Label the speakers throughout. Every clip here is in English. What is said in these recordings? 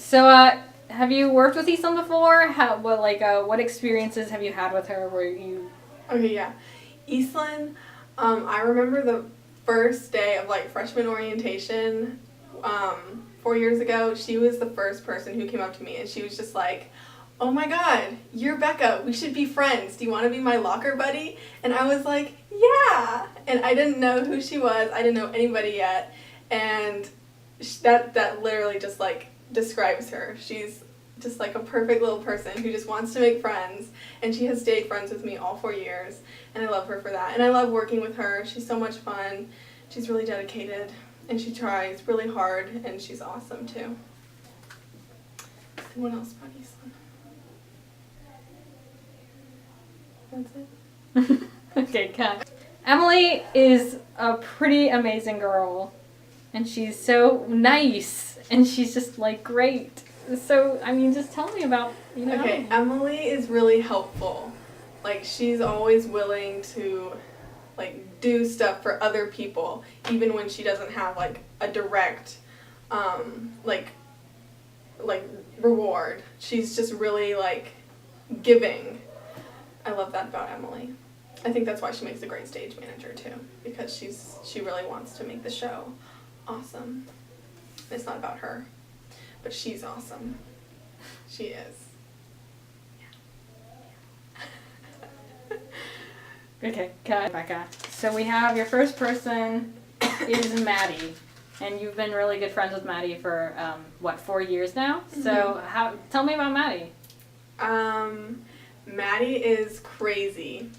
Speaker 1: So, have you worked with Easlynn before? What experiences have you had with her where you...
Speaker 2: Okay, yeah. Easlynn, I remember the first day of, freshman orientation, 4 years ago. She was the first person who came up to me, and she was just like, oh my god, you're Becca. We should be friends. Do you want to be my locker buddy? And I was like, yeah. And I didn't know who she was. I didn't know anybody yet. And that literally just, describes her. She's just, a perfect little person who just wants to make friends. And she has stayed friends with me all 4 years. And I love her for that. And I love working with her. She's so much fun. She's really dedicated. And she tries really hard. And she's awesome, too. And what else about Easlynn? That's it.
Speaker 1: Okay, cut. Emily is a pretty amazing girl, and she's so nice, and she's just great. So, just tell me about,
Speaker 2: Okay, Emily is really helpful. She's always willing to, do stuff for other people, even when she doesn't have, a direct, reward. She's just really, giving. I love that about Emily. I think that's why she makes a great stage manager too, because she really wants to make the show awesome. It's not about her, but she's awesome. She is. Yeah.
Speaker 1: Okay, cut. Becca. So we have your first person is Maddy, and you've been really good friends with Maddy for 4 years now. Mm-hmm. So tell me about Maddy.
Speaker 2: Maddy is crazy,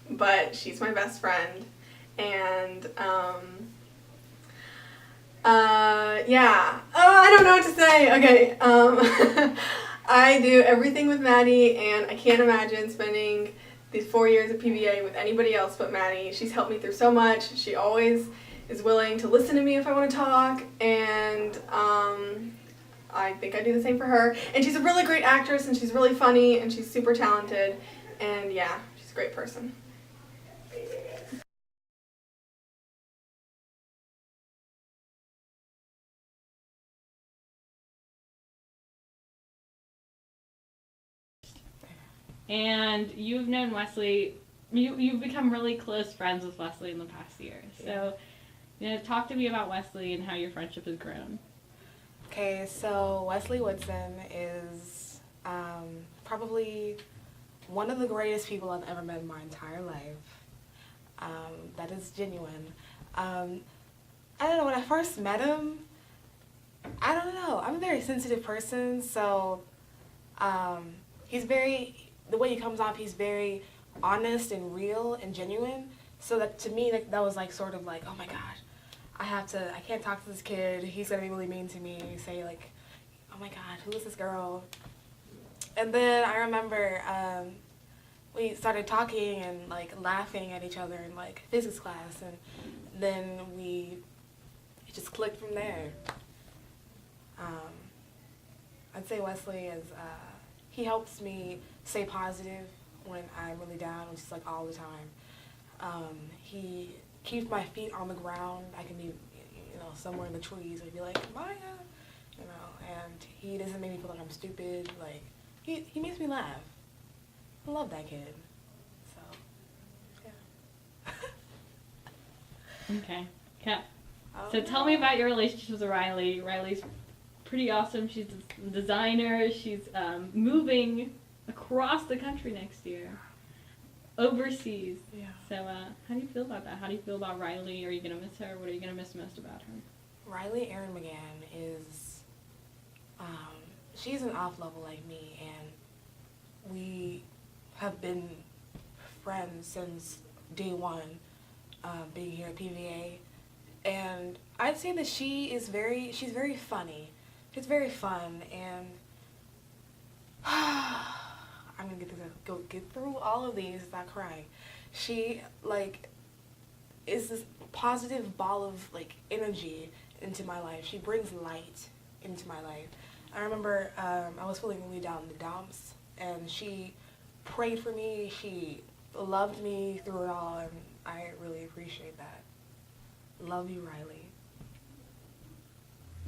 Speaker 2: but she's my best friend, and, yeah. Oh, I don't know what to say. Okay, I do everything with Maddy, and I can't imagine spending these 4 years of PBA with anybody else but Maddy. She's helped me through so much. She always is willing to listen to me if I want to talk, and, I think I do the same for her. And she's a really great actress, and she's really funny, and she's super talented. And yeah, she's a great person.
Speaker 1: And you've known Wesley, you've become really close friends with Wesley in the past year. So, talk to me about Wesley and how your friendship has grown.
Speaker 3: Okay, so Wesley Woodson is probably one of the greatest people I've ever met in my entire life. That is genuine. I don't know, when I first met him, I don't know, I'm a very sensitive person, so the way he comes off, he's very honest and real and genuine, so that to me, that was sort of oh my gosh, I can't talk to this kid, he's gonna be really mean to me, say oh my god, who is this girl? And then I remember we started talking and laughing at each other in physics class, and then it just clicked from there. I'd say Wesley is, he helps me stay positive when I'm really down, which is all the time. He keeps my feet on the ground. I can be, somewhere in the trees and be like, Maya, and he doesn't make me feel like I'm stupid. He makes me laugh. I love that kid. So, yeah.
Speaker 1: Okay. Yeah. So tell me about your relationship with Riley. Riley's pretty awesome. She's a designer. She's moving across the country next year. Overseas.
Speaker 3: Yeah.
Speaker 1: So how do you feel about that? How do you feel about Riley? Are you going to miss her? What are you going to miss most about her?
Speaker 3: Riley Erin McGann is, she's an off level like me, and we have been friends since day one, being here at PVA. And I'd say that she's very funny. She's very fun, and I'm gonna get through all of these without crying. She is this positive ball of energy into my life. She brings light into my life. I remember I was feeling really down in the dumps, and she prayed for me. She loved me through it all, and I really appreciate that. Love you, Riley.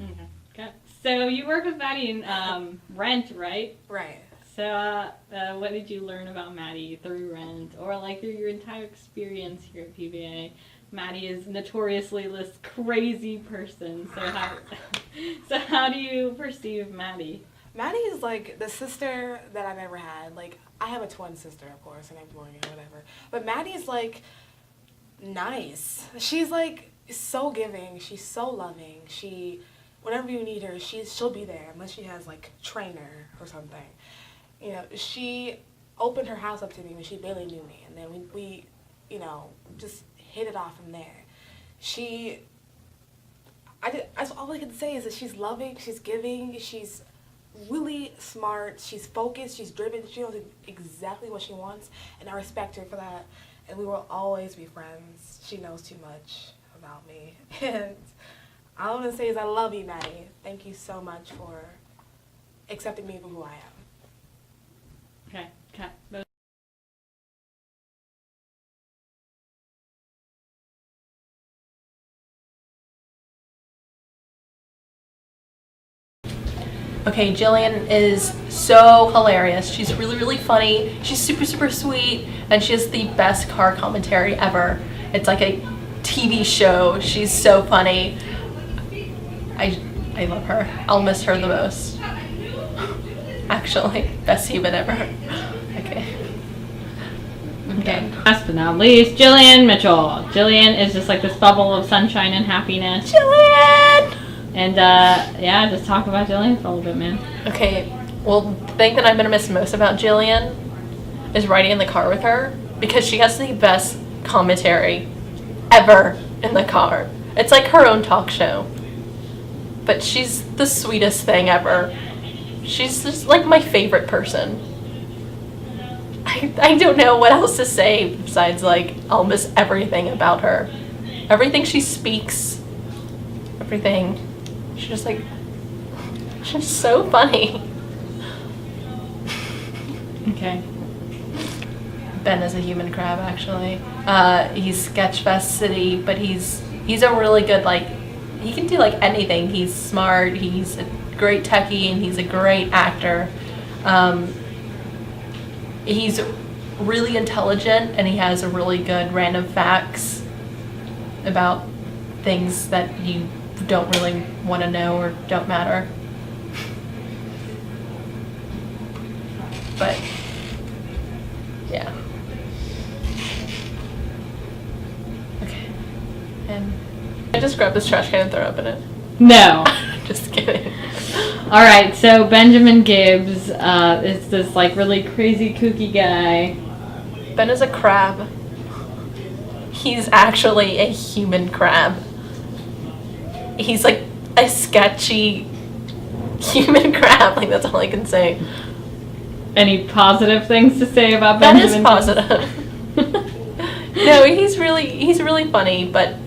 Speaker 1: Okay. Okay. So you work with Maddy in Rent, right?
Speaker 3: Right.
Speaker 1: So what did you learn about Maddy through Rent, or like through your entire experience here at PBA? Maddy is notoriously this crazy person. So how do you perceive Maddy?
Speaker 3: Maddy is like the sister that I've ever had. Like, I have a twin sister, of course, and I'm Morgan or whatever. But Maddy is like nice. She's like so giving. She's so loving. Whenever you need her, she'll be there unless she has like trainer or something. You know, she opened her house up to me when she barely knew me, and then we you know, just hit it off from there. All I can say is that she's loving, she's giving, she's really smart, she's focused, she's driven, she knows exactly what she wants, and I respect her for that, and we will always be friends. She knows too much about me, and all I'm going to say is I love you, Maddy. Thank you so much for accepting me for who I am.
Speaker 1: Okay.
Speaker 4: Okay, Jillian is so hilarious. She's really, really funny. She's super, super sweet, and she has the best car commentary ever. It's like a TV show. She's so funny. I love her. I'll miss her the most. Actually, best human ever. Okay.
Speaker 1: Last but not least, Jillian Mitchell. Jillian is just like this bubble of sunshine and happiness.
Speaker 4: Jillian!
Speaker 1: And just talk about Jillian for a little bit, man.
Speaker 4: Okay, well, the thing that I'm gonna miss most about Jillian is riding in the car with her, because she has the best commentary ever in the car. It's like her own talk show. But she's the sweetest thing ever. She's just like my favorite person. I don't know what else to say besides like I'll miss everything about her. Everything she speaks, everything. She's so funny.
Speaker 1: Okay.
Speaker 4: Ben is a human crab, actually. He's Sketchfest City, but he's a really good, like, he can do like anything. He's smart, he's a great techie, and he's a great actor. He's really intelligent, and he has a really good random facts about things that you don't really want to know or don't matter. But yeah. Okay. And I just grab this trash can and throw up in it.
Speaker 1: No.
Speaker 4: Just kidding.
Speaker 1: All right, so Benjamin Gibbs is this like really crazy kooky guy.
Speaker 4: Ben is a crab. He's actually a human crab. He's like a sketchy human crab. Like, that's all I can say.
Speaker 1: Any positive things to say about
Speaker 4: That
Speaker 1: Benjamin?
Speaker 4: is positive. No, he's really funny, but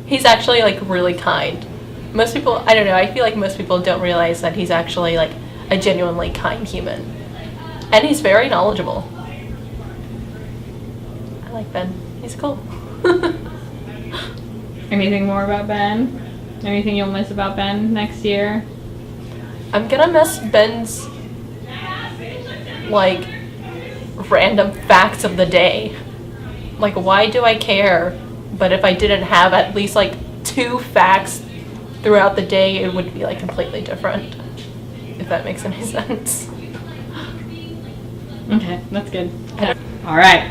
Speaker 4: he's actually like really kind. Most people, I don't know, I feel like most people don't realize that he's actually like a genuinely kind human. And he's very knowledgeable. I like Ben. He's cool.
Speaker 1: Anything more about Ben? Anything you'll miss about Ben next year?
Speaker 4: I'm gonna miss Ben's like random facts of the day. Like, why do I care? But if I didn't have at least like 2 facts throughout the day, it would be like completely different. If that makes any sense.
Speaker 1: Okay, that's good. All right.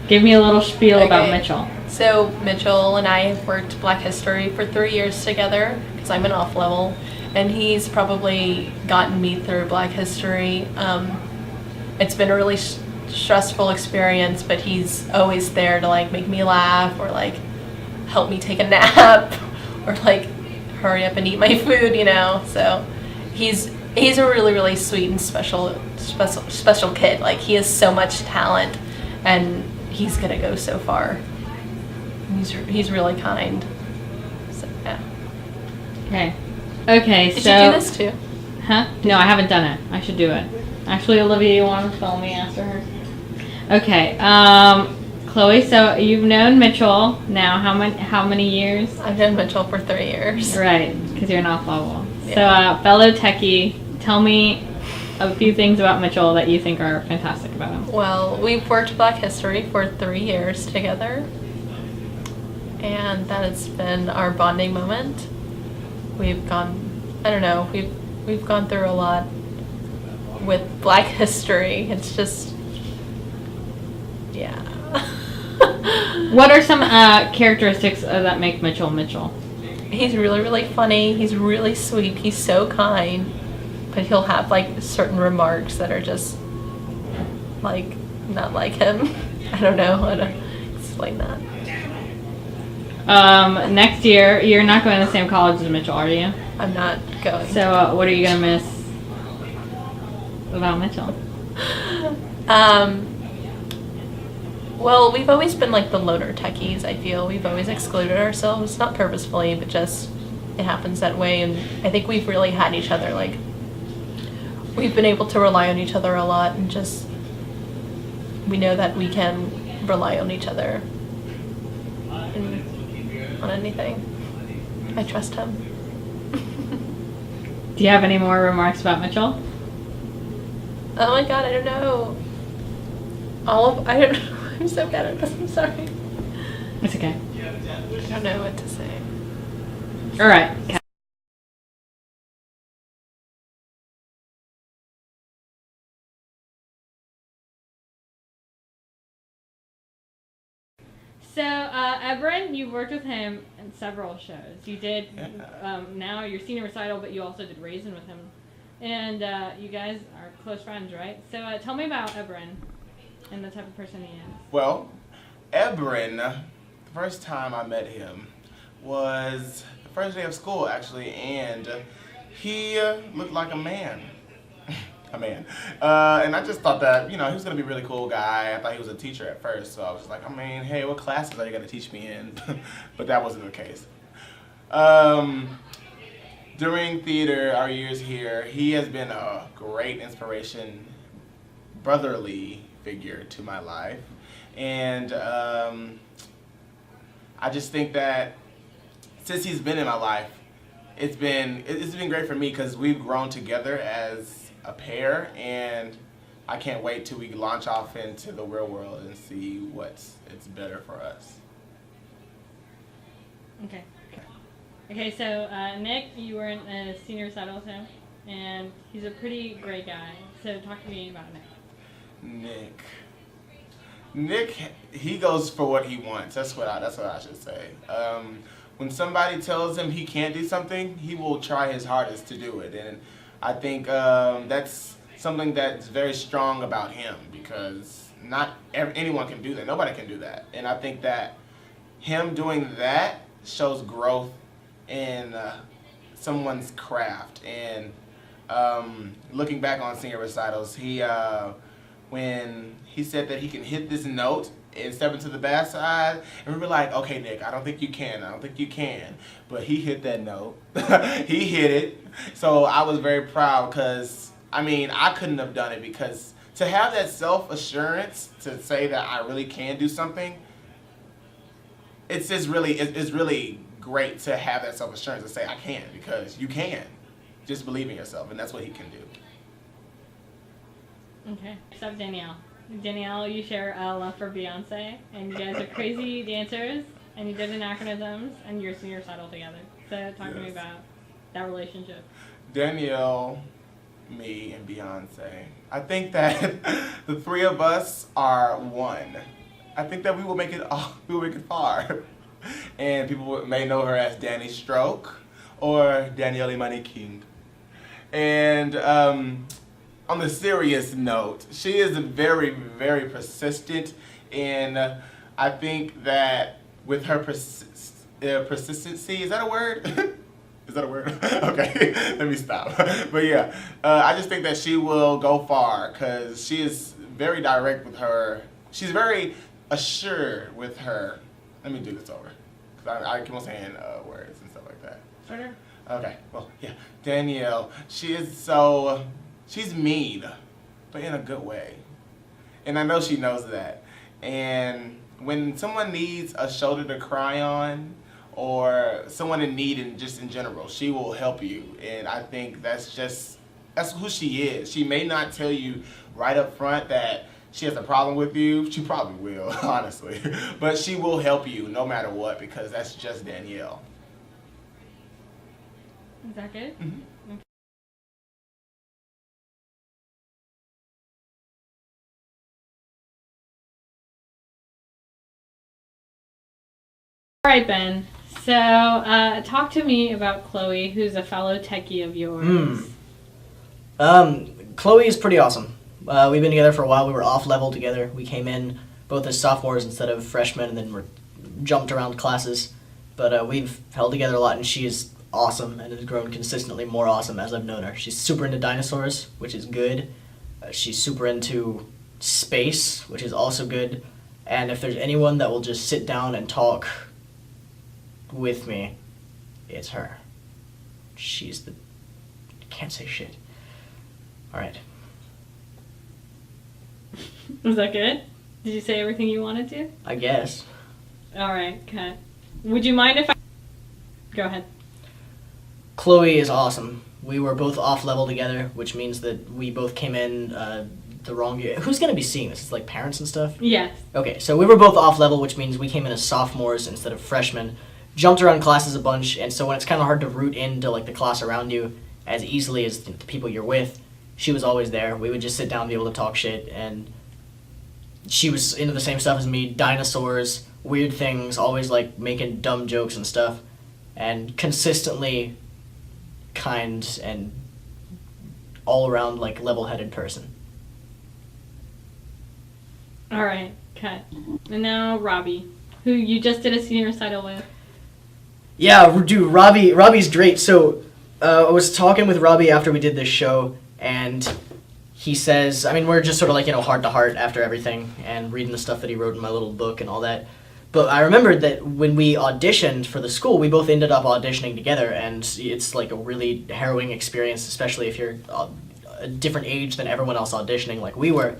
Speaker 1: Give me a little spiel about Mitchell.
Speaker 4: So Mitchell and I have worked Black History for 3 years together, because I'm an off level, and he's probably gotten me through Black History. It's been a really stressful experience, but he's always there to like make me laugh, or like help me take a nap, or like hurry up and eat my food, you know. So he's a really, really sweet and special kid. Like, he has so much talent, and he's gonna go so far. He's really kind. So yeah.
Speaker 1: Okay.
Speaker 4: Did
Speaker 1: So
Speaker 4: you do this too?
Speaker 1: Huh? No, I haven't done it. I should do it. Actually, Olivia, you want to film me after her? Okay. Chloe, so you've known Mitchell now how many years?
Speaker 4: I've known Mitchell for 3 years.
Speaker 1: Right, because you're an off-level.
Speaker 4: Yeah.
Speaker 1: So, fellow techie, tell me a few things about Mitchell that you think are fantastic about him.
Speaker 4: Well, we've worked Black History for 3 years together, and that has been our bonding moment. We've gone through a lot with Black History. It's just, yeah.
Speaker 1: What are some characteristics that make Mitchell Mitchell?
Speaker 4: He's really, really funny. He's really sweet. He's so kind. But he'll have, like, certain remarks that are just, like, not like him. I don't know how to explain that.
Speaker 1: Next year, you're not going to the same college as Mitchell, are you?
Speaker 4: I'm not going.
Speaker 1: So, what are you going to miss about Mitchell?
Speaker 4: Well, we've always been like the loner techies, I feel. We've always excluded ourselves, not purposefully, but just it happens that way. And I think we've really had each other, like, we've been able to rely on each other a lot, and just, we know that we can rely on each other on anything. I trust him.
Speaker 1: Do you have any more remarks about Mitchell?
Speaker 4: Oh my god, I don't know. I don't know. I'm so bad at this. I'm sorry.
Speaker 1: It's okay.
Speaker 4: I don't know what to say.
Speaker 1: All right. So, Ebrin, you've worked with him in several shows. You did, now your senior recital, but you also did Raisin with him. And you guys are close friends, right? So, tell me about Ebrin and the type of person he is.
Speaker 5: Well, Ebrin, the first time I met him was the first day of school, actually, and he looked like a man. A man. And I just thought that, he was going to be a really cool guy. I thought he was a teacher at first, so I was just like, hey, what classes are you going to teach me in? But that wasn't the case. During theater, our years here, he has been a great inspiration, brotherly figure to my life. And I just think that since he's been in my life, it's been great for me because we've grown together as a pair, and I can't wait till we launch off into the real world and see it's better for us.
Speaker 1: Okay. Okay, so Nick, you were in a senior recital with him, and he's a pretty great guy. So talk to me about Nick.
Speaker 5: Nick, he goes for what he wants. That's what I should say. When somebody tells him he can't do something, he will try his hardest to do it, and I think that's something that's very strong about him, because not anyone can do that. Nobody can do that. And I think that him doing that shows growth in someone's craft. And looking back on senior recitals, when he said that he can hit this note and step into the backside, and we were like, okay, Nick, I don't think you can. But he hit that note. He hit it. So I was very proud because, I couldn't have done it, because to have that self-assurance to say that I really can do something, it's really great to have that self-assurance to say I can, because you can. Just believe in yourself, and that's what he can do.
Speaker 1: Okay, so Danielle. Danielle, you share a love for Beyonce, and you guys are crazy dancers, and you did anachronisms, and you're a senior recital together. So talk to me about that relationship.
Speaker 5: Danielle, me, and Beyonce. I think that the three of us are one. I think that we will make it far. And people may know her as Danny Stroke or Danielle Imani King. And on the serious note, she is very, very persistent, and I think that with her persistency, is that a word? Is that a word? Okay, let me stop. But yeah, I just think that she will go far, because she is very direct with her. She's very assured with her. Let me do this over, because I keep on saying words and stuff like that.
Speaker 1: Sure.
Speaker 5: Okay, well, yeah, Danielle, she's mean, but in a good way. And I know she knows that. And when someone needs a shoulder to cry on, or someone in need, and just in general, she will help you. And I think that's who she is. She may not tell you right up front that she has a problem with you. She probably will, honestly. But she will help you no matter what, because that's just Danielle.
Speaker 1: Is that good?
Speaker 5: Mm-hmm.
Speaker 1: Okay. All right, Ben. So, talk to me about Chloe, who's a fellow techie of yours.
Speaker 6: Chloe is pretty awesome. We've been together for a while. We were off level together. We came in both as sophomores instead of freshmen, and then we're jumped around classes. But we've held together a lot, and she is awesome and has grown consistently more awesome as I've known her. She's super into dinosaurs, which is good. She's super into space, which is also good. And if there's anyone that will just sit down and talk with me, it's her. She's the... can't say shit. Alright.
Speaker 1: Was that good? Did you say everything you wanted to?
Speaker 6: I guess.
Speaker 1: Alright, cut. Would you mind if I... Go ahead.
Speaker 6: Chloe is awesome. We were both off level together, which means that we both came in the wrong year. Who's going to be seeing this? It's like parents and stuff?
Speaker 1: Yes.
Speaker 6: Okay, so we were both off level, which means we came in as sophomores instead of freshmen. Jumped around classes a bunch, and so when it's kind of hard to root into like the class around you as easily as the people you're with, she was always there. We would just sit down and be able to talk shit, and she was into the same stuff as me, dinosaurs, weird things, always like making dumb jokes and stuff, and consistently kind and all around like level-headed person.
Speaker 1: Alright, cut. And now Roby, who you just did a senior recital with.
Speaker 6: Yeah, dude, Robbie's great. So I was talking with Roby after we did this show, and he says, I mean, we're just sort of like, heart to heart after everything and reading the stuff that he wrote in my little book and all that. But I remembered that when we auditioned for the school, we both ended up auditioning together, and it's like a really harrowing experience, especially if you're a different age than everyone else auditioning like we were.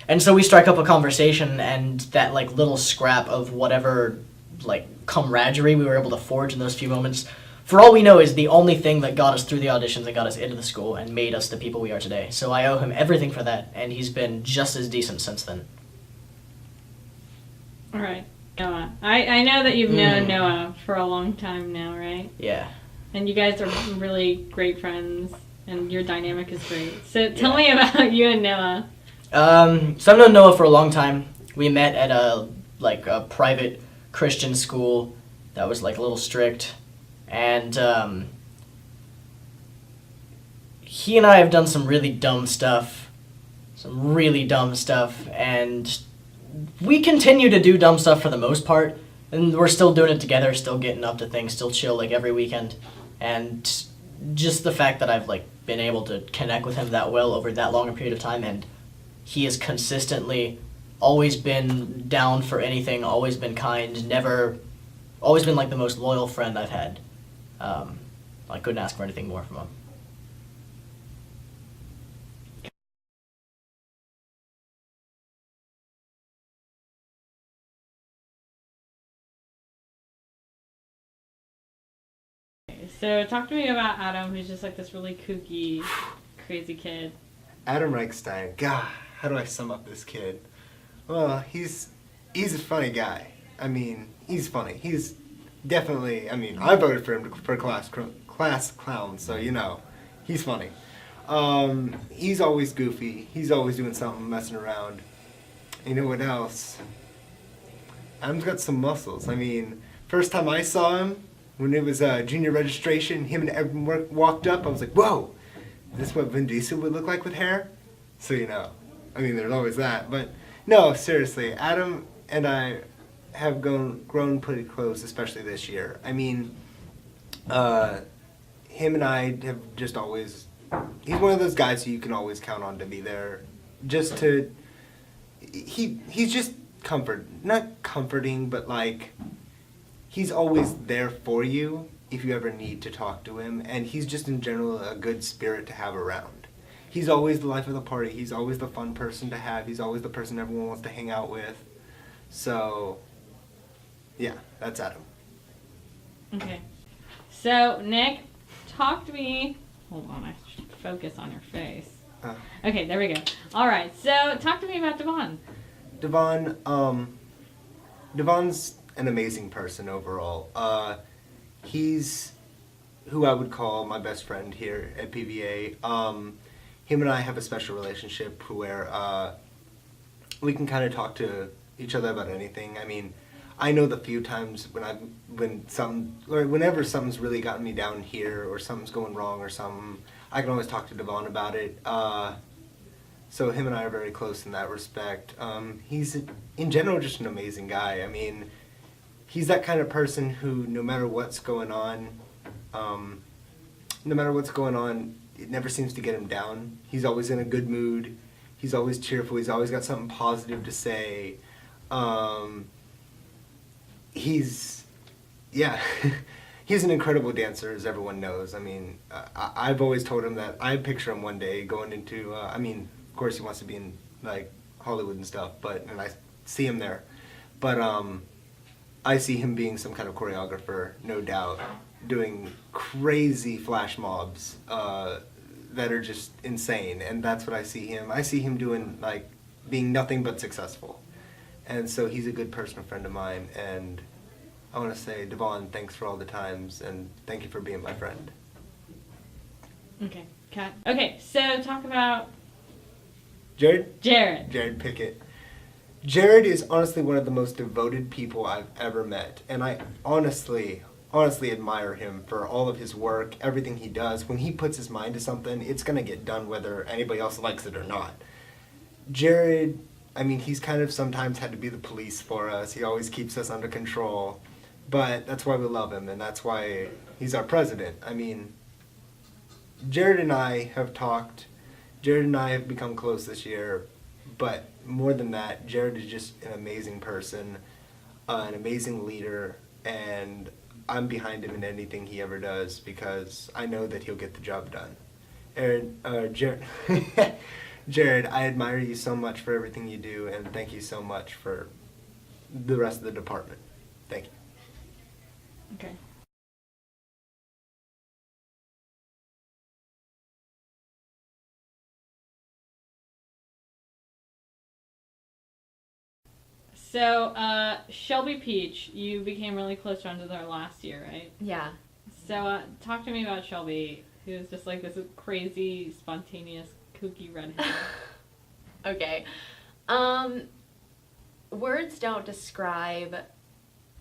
Speaker 6: And so we strike up a conversation, and that like little scrap of whatever like camaraderie we were able to forge in those few moments, for all we know, is the only thing that got us through the auditions and got us into the school and made us the people we are today. So I owe him everything for that, and he's been just as decent since then.
Speaker 1: Alright, Noah. I know that you've known Noah for a long time now, right?
Speaker 6: Yeah.
Speaker 1: And you guys are really great friends, and your dynamic is great. So tell me about you and Noah.
Speaker 6: So I've known Noah for a long time. We met at a private Christian school that was like a little strict, and he and I have done some really dumb stuff, and we continue to do dumb stuff for the most part, and we're still doing it together, still getting up to things, still chill like every weekend, and just the fact that I've like been able to connect with him that well over that long a period of time, and he has consistently always been down for anything, always been kind, always been like the most loyal friend I've had. I couldn't ask for anything more from him.
Speaker 1: So talk to me about Adam, who's just like this really kooky, crazy kid.
Speaker 7: Adam Reichstein. God, how do I sum up this kid? Well, he's a funny guy. I mean, he's funny. He's definitely, I voted for him for class clown, so he's funny. He's always goofy. He's always doing something, messing around. You know what else? Adam's got some muscles. First time I saw him, when it was junior registration, him and Ebrin walked up, I was like, whoa, is this what Vin Diesel would look like with hair? So, there's always that. But, no, seriously, Adam and I have grown pretty close, especially this year. Him and I have just always... He's one of those guys who you can always count on to be there. Just to... He's just not comforting, but he's always there for you if you ever need to talk to him, and he's just in general a good spirit to have around. He's always the life of the party. He's always the fun person to have. He's always the person everyone wants to hang out with. So, yeah, that's Adam.
Speaker 1: Okay. So, Nick, talk to me. Hold on, I should focus on your face. Okay, there we go. All right, so talk to me about Devon.
Speaker 7: Devon's an amazing person overall. He's who I would call my best friend here at PVA. Him and I have a special relationship where we can kind of talk to each other about anything. I mean, I know the few times whenever something's really gotten me down here or something's going wrong or something, I can always talk to Devon about it. So him and I are very close in that respect. He's, in general, just an amazing guy. I mean, he's that kind of person who, no matter what's going on, it never seems to get him down. He's always in a good mood. He's always cheerful. He's always got something positive to say. He's an incredible dancer, as everyone knows. I mean, I've always told him that I picture him one day going into, of course he wants to be in, like, Hollywood and stuff, and I see him there. But I see him being some kind of choreographer, no doubt, doing crazy flash mobs that are just insane, and that's what I see him. I see him doing, like, being nothing but successful. And so he's a good personal friend of mine, and I want to say, Devon, thanks for all the times, and thank you for being my friend.
Speaker 1: Okay, Kat. Okay, so talk about
Speaker 7: Jared
Speaker 1: Pickett.
Speaker 7: Jared is honestly one of the most devoted people I've ever met, and I honestly admire him for all of his work, everything he does. When he puts his mind to something, it's going to get done whether anybody else likes it or not. Jared, he's kind of sometimes had to be the police for us. He always keeps us under control, but that's why we love him, and that's why he's our president. Jared and I have talked. Jared and I have become close this year, but more than that, Jared is just an amazing person, an amazing leader, and I'm behind him in anything he ever does because I know that he'll get the job done. Jared, Jared, I admire you so much for everything you do, and thank you so much for the rest of the department. Thank you.
Speaker 1: Okay. So, Shelby Peach, you became really close friends with her last year, right?
Speaker 4: Yeah.
Speaker 1: So, talk to me about Shelby, who's just like this crazy, spontaneous, kooky redhead.
Speaker 4: Okay. Words don't describe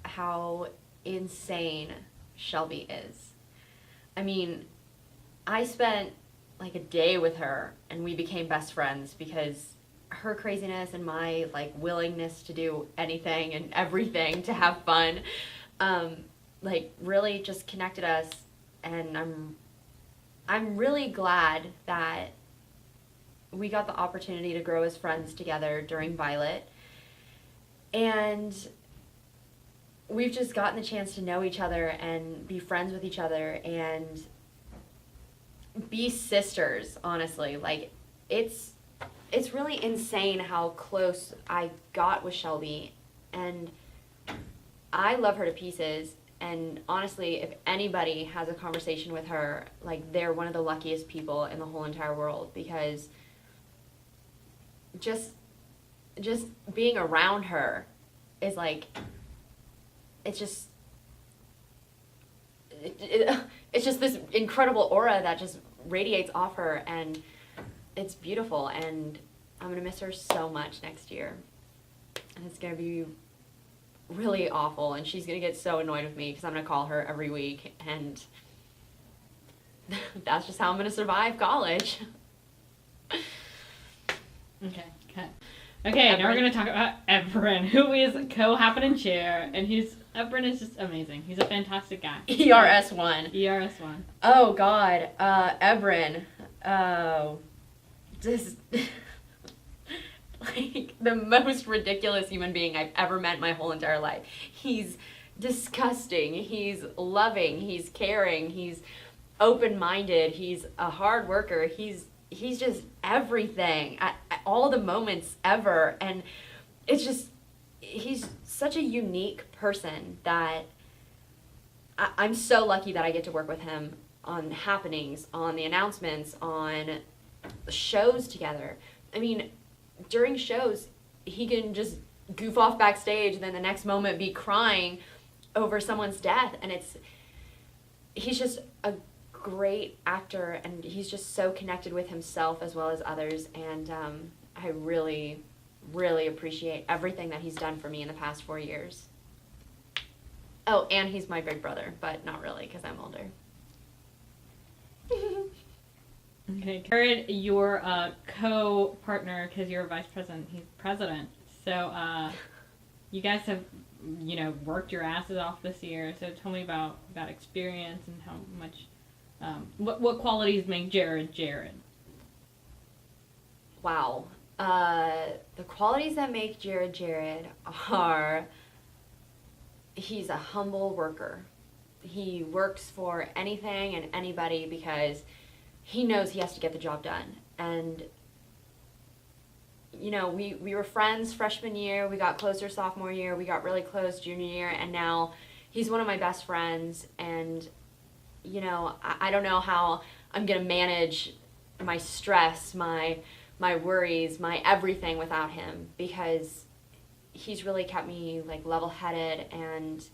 Speaker 4: how insane Shelby is. I spent like a day with her and we became best friends because her craziness and my willingness to do anything and everything to have fun really just connected us, and I'm really glad that we got the opportunity to grow as friends together during Violet, and we've just gotten the chance to know each other and be friends with each other and be sisters, honestly. It's really insane how close I got with Shelby, and I love her to pieces, and honestly, if anybody has a conversation with her, they're one of the luckiest people in the whole entire world, because just being around her is it's just this incredible aura that just radiates off her, and it's beautiful, and I'm going to miss her so much next year. And it's going to be really awful, and she's going to get so annoyed with me because I'm going to call her every week, and that's just how I'm going to survive college.
Speaker 1: Okay. Okay, now we're going to talk about Ebrin, who is co-happening chair, and Ebrin is just amazing. He's a fantastic guy.
Speaker 4: ERS1.
Speaker 1: ERS1.
Speaker 4: Oh, God. Ebrin. Oh. Just the most ridiculous human being I've ever met in my whole entire life. He's disgusting. He's loving. He's caring. He's open-minded. He's a hard worker. He's just everything at all the moments ever. And it's just,
Speaker 8: he's such a unique person that I'm so lucky that I get to work with him on happenings, on the announcements, on shows together. I mean, during shows, he can just goof off backstage and then the next moment be crying over someone's death. And he's just a great actor, and he's just so connected with himself as well as others. And I really, really appreciate everything that he's done for me in the past 4 years. Oh, and he's my big brother, but not really because I'm older.
Speaker 1: Okay, Jared, your co-partner, because you're a vice president, he's president. So you guys have, worked your asses off this year. So tell me about experience and how much, what qualities make Jared Jared?
Speaker 8: Wow. The qualities that make Jared Jared are, he's a humble worker. He works for anything and anybody because he knows he has to get the job done. And, we were friends freshman year, we got closer sophomore year, we got really close junior year, and now he's one of my best friends. And, I don't know how I'm going to manage my stress, my worries, my everything without him, because he's really kept me level-headed. And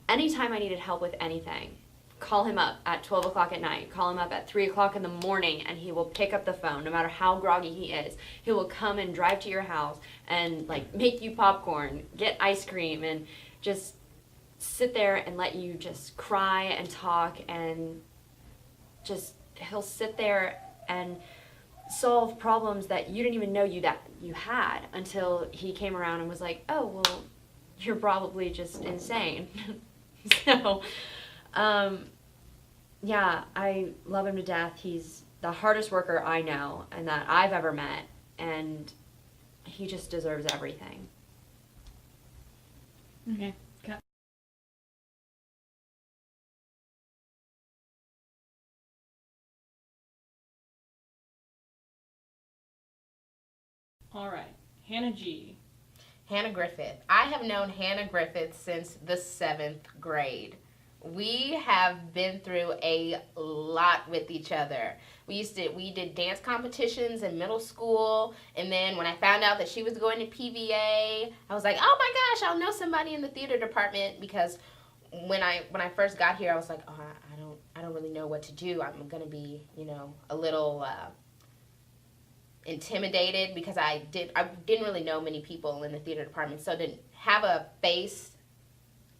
Speaker 8: anytime I needed help with anything, call him up at 12 o'clock at night, call him up at 3 o'clock in the morning, and he will pick up the phone no matter how groggy he is. He will come and drive to your house and make you popcorn, get ice cream, and just sit there and let you just cry and talk, and he'll sit there and solve problems that you didn't even know you had until he came around and was like, oh, well, you're probably just insane. So, yeah, I love him to death. He's the hardest worker I know and that I've ever met, and he just deserves everything.
Speaker 1: Okay. Cut. All right, Hannah G.
Speaker 9: Hannah Griffith. I have known Hannah Griffith since the 7th grade. We have been through a lot with each other. We did dance competitions in middle school, and then when I found out that she was going to PVA, I was like, oh my gosh, I'll know somebody in the theater department, because when I first got here, I was like, oh, I don't really know what to do. I'm gonna be, a little intimidated, because I didn't really know many people in the theater department, so to have a face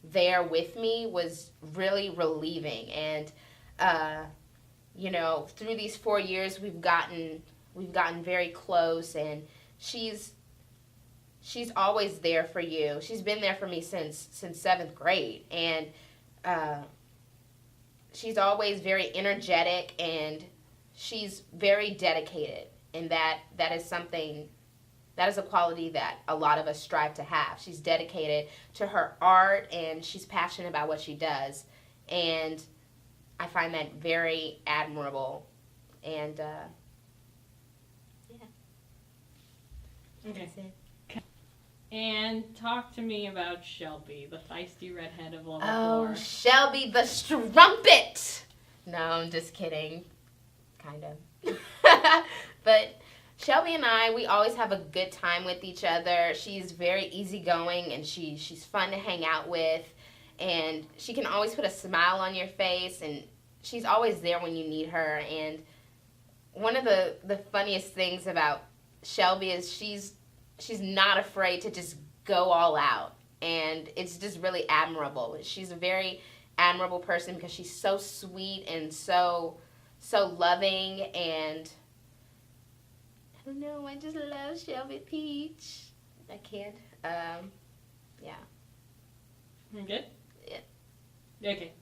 Speaker 9: there with me was really relieving. And through these 4 years we've gotten very close, and she's always there for you. She's been there for me since 7th grade, and she's always very energetic, and she's very dedicated. And that is a quality that a lot of us strive to have. She's dedicated to her art, and she's passionate about what she does. And I find that very admirable. And, yeah.
Speaker 1: Okay. And talk to me about Shelby, the feisty redhead of level 4.
Speaker 9: Oh, Shelby the strumpet! No, I'm just kidding. Kind of. But Shelby and we always have a good time with each other. She's very easygoing, and she's fun to hang out with. And she can always put a smile on your face, and she's always there when you need her. And one of the funniest things about Shelby is she's not afraid to just go all out. And it's just really admirable. She's a very admirable person because she's so sweet and so loving, and I don't know, I just love Shelby Peach. I can't, yeah.
Speaker 1: You good?
Speaker 9: Yeah.
Speaker 1: Okay.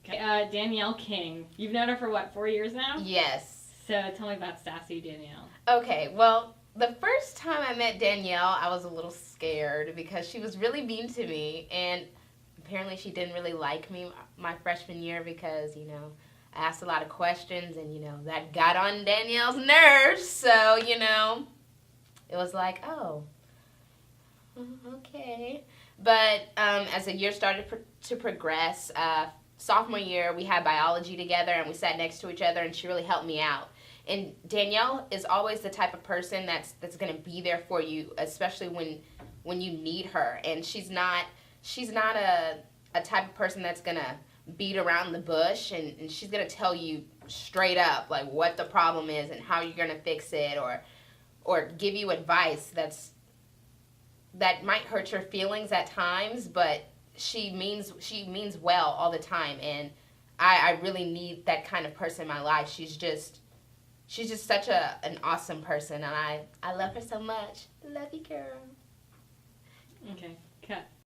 Speaker 1: Danielle King. You've known her for what, 4 years now?
Speaker 9: Yes.
Speaker 1: So tell me about sassy Danielle.
Speaker 9: Okay, well, the first time I met Danielle, I was a little scared because she was really mean to me, and apparently she didn't really like me my freshman year because, I asked a lot of questions, and, that got on Danielle's nerves, so, it was like, oh, okay. But as the year started to progress, sophomore year we had biology together and we sat next to each other, and she really helped me out. And Danielle is always the type of person that's going to be there for you, especially when you need her. And she's not a type of person that's going to beat around the bush, and she's going to tell you straight up like what the problem is and how you're going to fix it, or give you advice that might hurt your feelings at times, but she means well all the time. And I really need that kind of person in my life. She's just such an awesome person, and I love her so much. Love you, girl.
Speaker 1: Okay, cut.